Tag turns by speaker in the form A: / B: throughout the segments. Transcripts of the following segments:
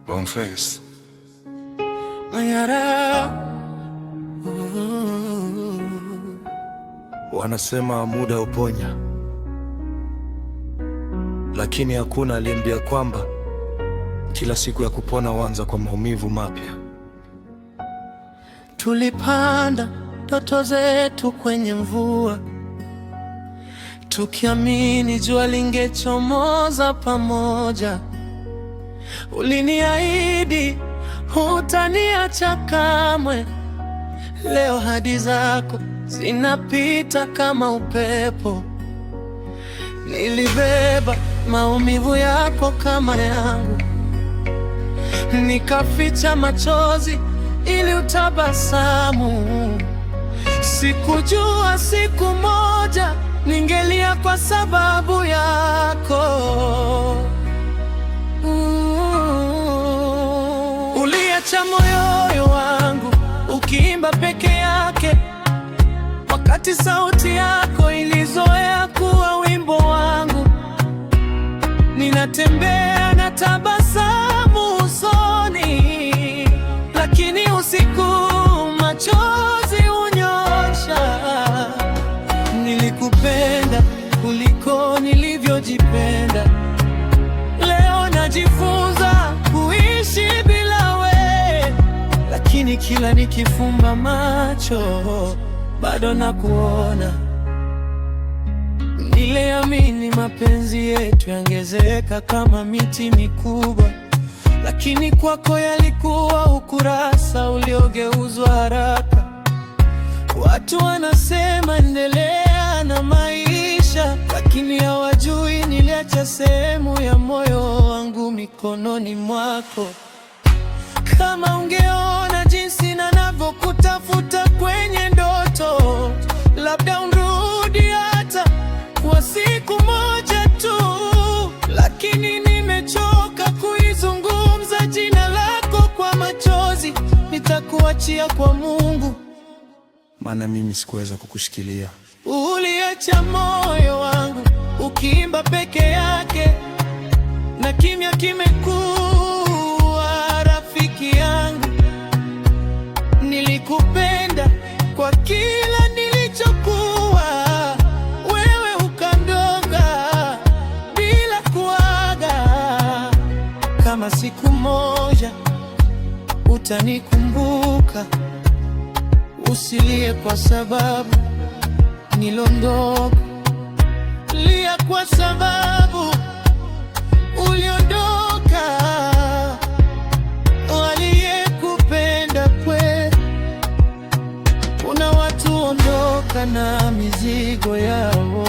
A: Boniface.
B: Wanasema muda uponya, lakini hakuna aliyeniambia kwamba kila siku ya kupona huanza kwa maumivu mapya.
C: Tulipanda ndoto zetu kwenye mvua, tukiamini jua lingechomoza pamoja. Uliniahidi hutaniacha kamwe. Leo ahadi zako zinapita kama upepo. Nilibeba maumivu yako kama yangu, nikaficha machozi ili utabasamu. Sikujua siku moja ningelia kwa sababu yako. Uliacha moyo wangu ukiimba peke yake, wakati sauti yako ilizoea kuwa wimbo wangu. Ninatembea na tabasamu usoni, lakini usiku machozi hunyosha. Nilikupenda kuliko nilivyojipenda. Leo najifunza kuishi bila we, lakini kila nikifumba macho bado nakuona. Niliamini mapenzi yetu yangezeeka kama miti mikubwa, lakini kwako yalikuwa ukurasa uliogeuzwa haraka. Watu wanasema endelea na maisha, lakini hawajui niliacha sehemu ya moyo wangu mikononi mwako. Kama ungeona jinsi ninavyokutafuta kwenye ndoto, labda unrudi hata kwa siku moja tu. Lakini nimechoka kuizungumza jina lako kwa machozi. Nitakuachia kwa Mungu,
B: maana mimi sikuweza kukushikilia.
C: Uliacha moyo wangu ukiimba peke yake, na kimya kimekuwa rafiki yangu. Nilikupenda kwa kila nilichokuwa, wewe ukandoka bila kuaga. Kama siku moja utanikumbuka, usilie kwa sababu niliondoka, lia kwa sababu uliondoka. Waliyekupenda kweli, kuna watu ondoka na mizigo yao.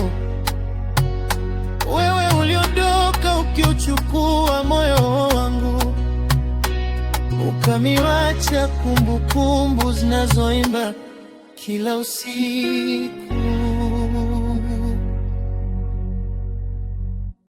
C: Wewe uliondoka ukiuchukua moyo wangu, ukamiwacha kumbukumbu zinazoimba kila usiku.